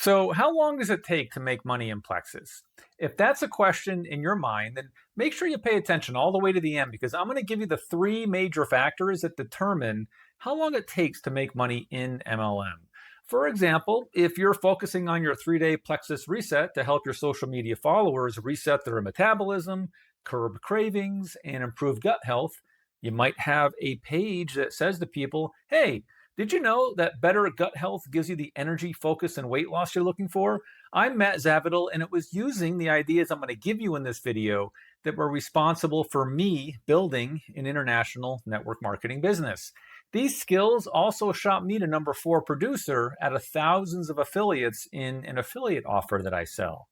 So, how long does it take to make money in Plexus? If that's a question in your mind, then make sure you pay attention all the way to the end because I'm going to give you the three major factors that determine how long it takes to make money in MLM. For example, if you're focusing on your 3 day Plexus reset to help your social media followers reset their metabolism, curb cravings, and improve gut health, you might have a page that says to people, hey, did you know that better gut health gives you the energy, focus, and weight loss you're looking for? I'm Matt Zavidal, and it was using the ideas I'm going to give you in this video that were responsible for me building an international network marketing business. These skills also shot me to number 4 producer out of thousands of affiliates in an affiliate offer that I sell.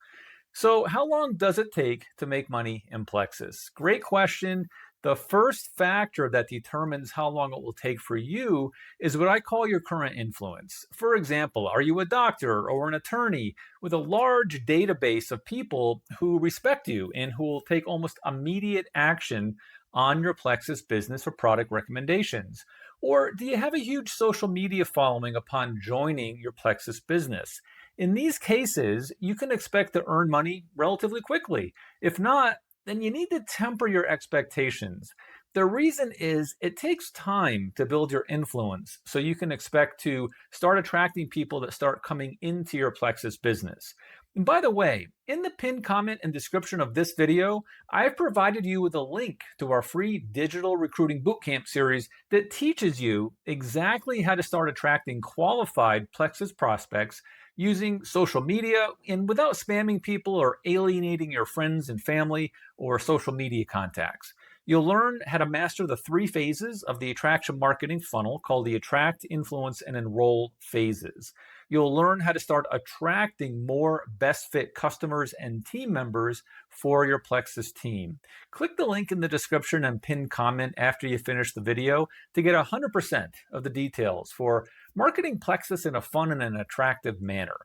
So, how long does it take to make money in Plexus? Great question. The first factor that determines how long it will take for you is what I call your current influence. For example, are you a doctor or an attorney with a large database of people who respect you and who will take almost immediate action on your Plexus business or product recommendations? Or do you have a huge social media following upon joining your Plexus business? In these cases, you can expect to earn money relatively quickly. If not, then you need to temper your expectations. The reason is it takes time to build your influence so you can expect to start attracting people that start coming into your Plexus business. And by the way, in the pinned comment and description of this video, I've provided you with a link to our free digital recruiting bootcamp series that teaches you exactly how to start attracting qualified Plexus prospects using social media and without spamming people or alienating your friends and family or social media contacts. You'll learn how to master the 3 phases of the attraction marketing funnel called the attract, influence, and enroll phases. You'll learn how to start attracting more best fit customers and team members for your Plexus team. Click the link in the description and pinned comment after you finish the video to get 100% of the details for marketing Plexus in a fun and an attractive manner.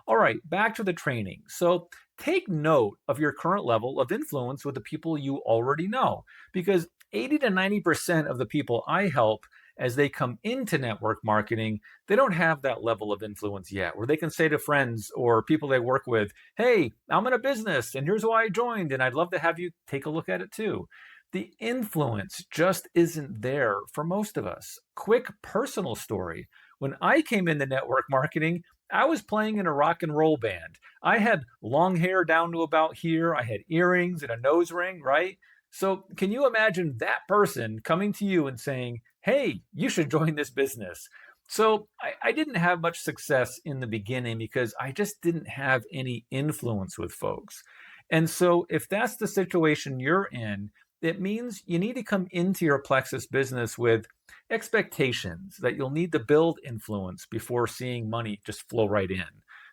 All right, back to the training. So take note of your current level of influence with the people you already know, because 80 to 90% of the people I help as they come into network marketing, they don't have that level of influence yet, where they can say to friends or people they work with, hey, I'm in a business and here's why I joined, and I'd love to have you take a look at it too. The influence just isn't there for most of us. Quick personal story. When I came into network marketing, I was playing in a rock and roll band. I had long hair down to about here. I had earrings and a nose ring, right? So, can you imagine that person coming to you and saying, hey, you should join this business? So, I didn't have much success in the beginning because I just didn't have any influence with folks. And so, if that's the situation you're in, it means you need to come into your Plexus business with expectations that you'll need to build influence before seeing money just flow right in.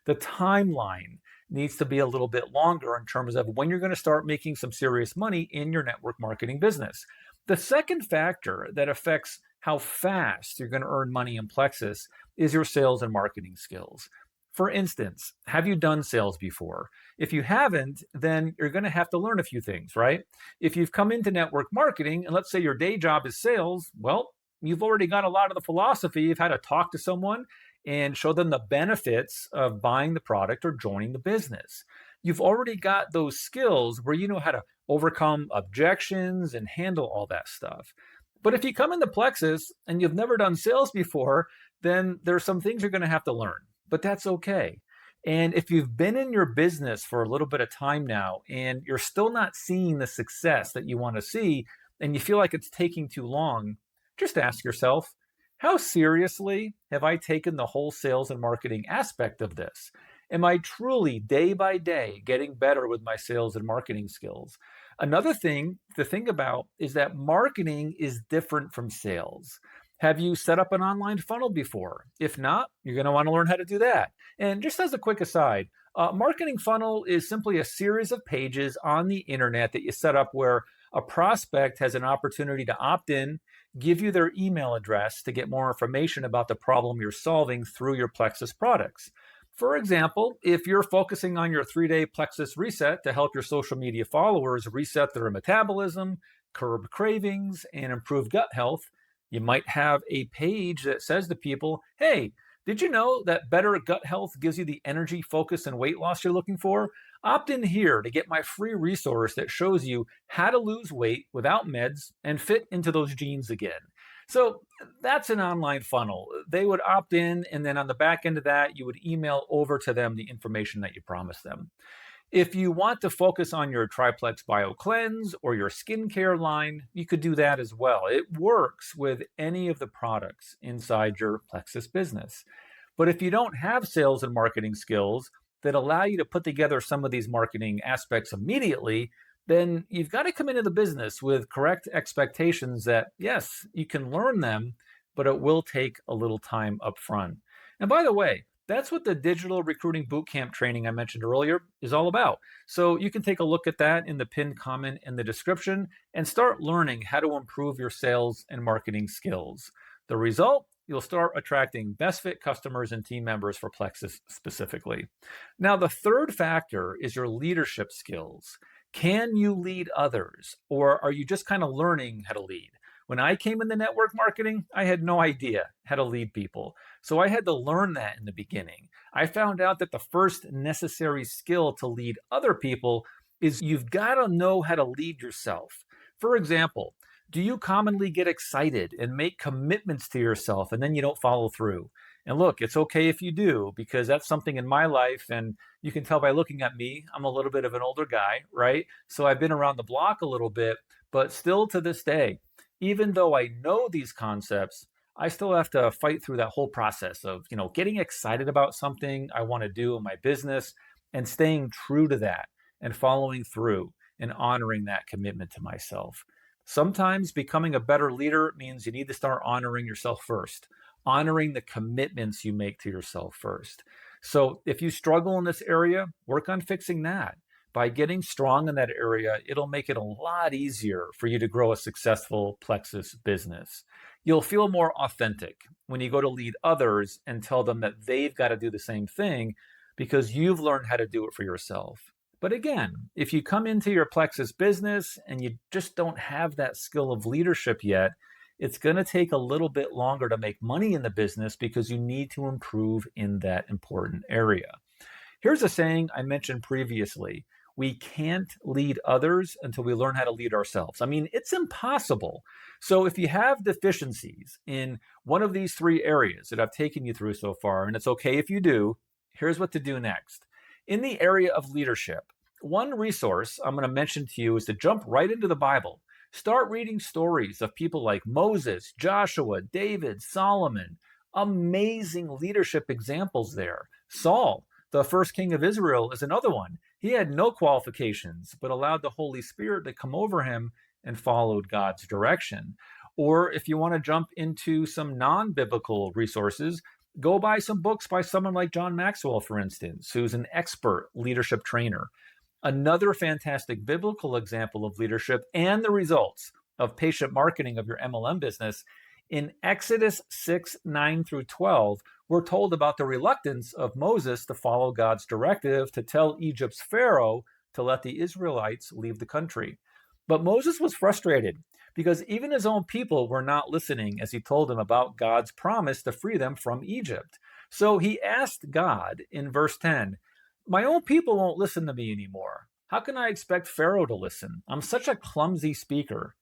The timeline needs to be a little bit longer in terms of when you're going to start making some serious money in your network marketing business. The second factor that affects how fast you're going to earn money in Plexus is your sales and marketing skills. For instance, have you done sales before? If you haven't, then you're going to have to learn a few things, right? If you've come into network marketing and let's say your day job is sales, well, you've already got a lot of the philosophy of how to talk to someone and show them the benefits of buying the product or joining the business. You've already got those skills where you know how to overcome objections and handle all that stuff. But if you come into Plexus and you've never done sales before, then there's some things you're going to have to learn, but that's okay. And if you've been in your business for a little bit of time now and you're still not seeing the success that you want to see, and you feel like it's taking too long, just ask yourself, how seriously have I taken the whole sales and marketing aspect of this? Am I truly day by day getting better with my sales and marketing skills? Another thing to think about is that marketing is different from sales. Have you set up an online funnel before? If not, you're going to want to learn how to do that. And just as a quick aside, a marketing funnel is simply a series of pages on the internet that you set up where a prospect has an opportunity to opt in, give you their email address to get more information about the problem you're solving through your Plexus products. For example, if you're focusing on your 3 day Plexus reset to help your social media followers reset their metabolism, curb cravings, and improve gut health, you might have a page that says to people, hey, Did you know that better gut health gives you the energy, focus, and weight loss you're looking for? Opt in here to get my free resource that shows you how to lose weight without meds and fit into those jeans again. So that's an online funnel. They would opt in, and then on the back end of that, you would email over to them the information that you promised them. If you want to focus on your Triplex Bio Cleanse or your skincare line, you could do that as well. It works with any of the products inside your Plexus business. But if you don't have sales and marketing skills that allow you to put together some of these marketing aspects immediately, then you've got to come into the business with correct expectations that, yes, you can learn them, but it will take a little time up front. And by the way, that's what the digital recruiting bootcamp training I mentioned earlier is all about. So you can take a look at that in the pinned comment in the description and start learning how to improve your sales and marketing skills. The result, you'll start attracting best fit customers and team members for Plexus specifically. Now, the third factor is your leadership skills. Can you lead others, or are you just kind of learning how to lead? When I came into network marketing, I had no idea how to lead people. So I had to learn that in the beginning. I found out that the first necessary skill to lead other people is you've got to know how to lead yourself. For example, do you commonly get excited and make commitments to yourself and then you don't follow through? And look, it's okay if you do, because that's something in my life. And you can tell by looking at me, I'm a little bit of an older guy, right? So I've been around the block a little bit, but still to this day, even though I know these concepts, I still have to fight through that whole process of, getting excited about something I want to do in my business and staying true to that and following through and honoring that commitment to myself. Sometimes becoming a better leader means you need to start honoring yourself first, honoring the commitments you make to yourself first. So if you struggle in this area, work on fixing that. By getting strong in that area, it'll make it a lot easier for you to grow a successful Plexus business. You'll feel more authentic when you go to lead others and tell them that they've got to do the same thing because you've learned how to do it for yourself. But again, if you come into your Plexus business and you just don't have that skill of leadership yet, it's going to take a little bit longer to make money in the business because you need to improve in that important area. Here's a saying I mentioned previously. We can't lead others until we learn how to lead ourselves. I mean, it's impossible. So if you have deficiencies in one of these three areas that I've taken you through so far, and it's okay if you do, here's what to do next. In the area of leadership, one resource I'm going to mention to you is to jump right into the Bible. Start reading stories of people like Moses, Joshua, David, Solomon. Amazing leadership examples there. Saul, the first king of Israel, is another one. He had no qualifications, but allowed the Holy Spirit to come over him and followed God's direction. Or if you want to jump into some non-biblical resources, go buy some books by someone like John Maxwell, for instance, who's an expert leadership trainer. Another fantastic biblical example of leadership and the results of patient marketing of your MLM business. In Exodus 6:9-12, we're told about the reluctance of Moses to follow God's directive to tell Egypt's Pharaoh to let the Israelites leave the country. But Moses was frustrated because even his own people were not listening as he told them about God's promise to free them from Egypt. So he asked God in verse 10, "My own people won't listen to me anymore. How can I expect Pharaoh to listen? I'm such a clumsy speaker."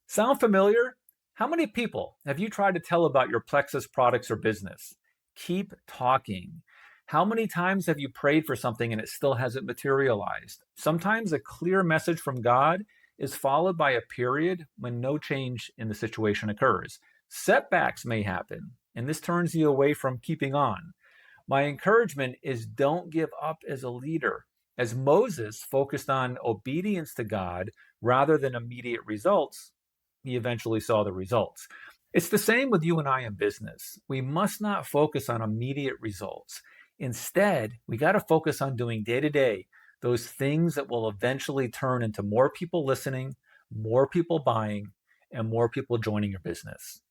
Sound familiar? How many people have you tried to tell about your Plexus products or business? Keep talking. How many times have you prayed for something and it still hasn't materialized? Sometimes a clear message from God is followed by a period when no change in the situation occurs. Setbacks may happen, and this turns you away from keeping on. My encouragement is don't give up as a leader. As Moses focused on obedience to God rather than immediate results, he eventually saw the results. It's the same with you and I in business. We must not focus on immediate results. Instead, we got to focus on doing day to day those things that will eventually turn into more people listening, more people buying, and more people joining your business.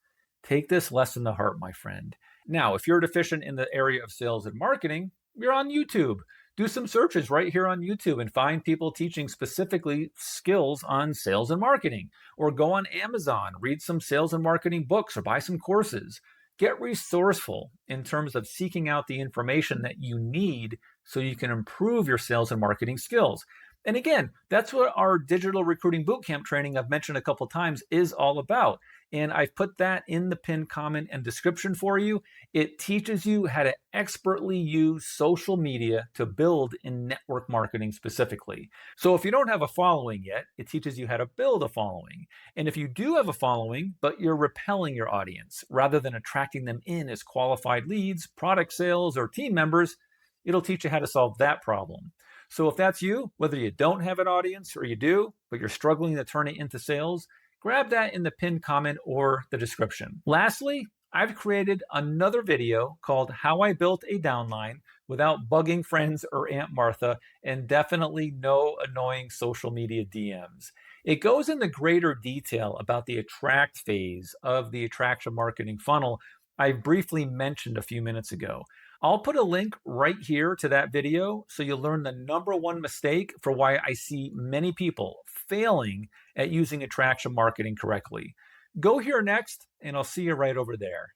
Take this lesson to heart, my friend. Now, if you're deficient in the area of sales and marketing, you're on YouTube. Do some searches right here on YouTube and find people teaching specifically skills on sales and marketing. Or go on Amazon, read some sales and marketing books or buy some courses. Get resourceful in terms of seeking out the information that you need so you can improve your sales and marketing skills. And again, that's what our digital recruiting bootcamp training I've mentioned a couple times is all about. And I've put that in the pinned comment and description for you. It teaches you how to expertly use social media to build in network marketing specifically. So if you don't have a following yet, it teaches you how to build a following. And if you do have a following, but you're repelling your audience rather than attracting them in as qualified leads, product sales, or team members, it'll teach you how to solve that problem. So if that's you, whether you don't have an audience or you do, but you're struggling to turn it into sales, grab that in the pinned comment or the description. Lastly, I've created another video called How I Built a Downline Without Bugging Friends or Aunt Martha, and definitely no annoying social media DMs. It goes into greater detail about the attract phase of the attraction marketing funnel I briefly mentioned a few minutes ago. I'll put a link right here to that video so you'll learn the number one mistake for why I see many people failing at using attraction marketing correctly. Go here next, and I'll see you right over there.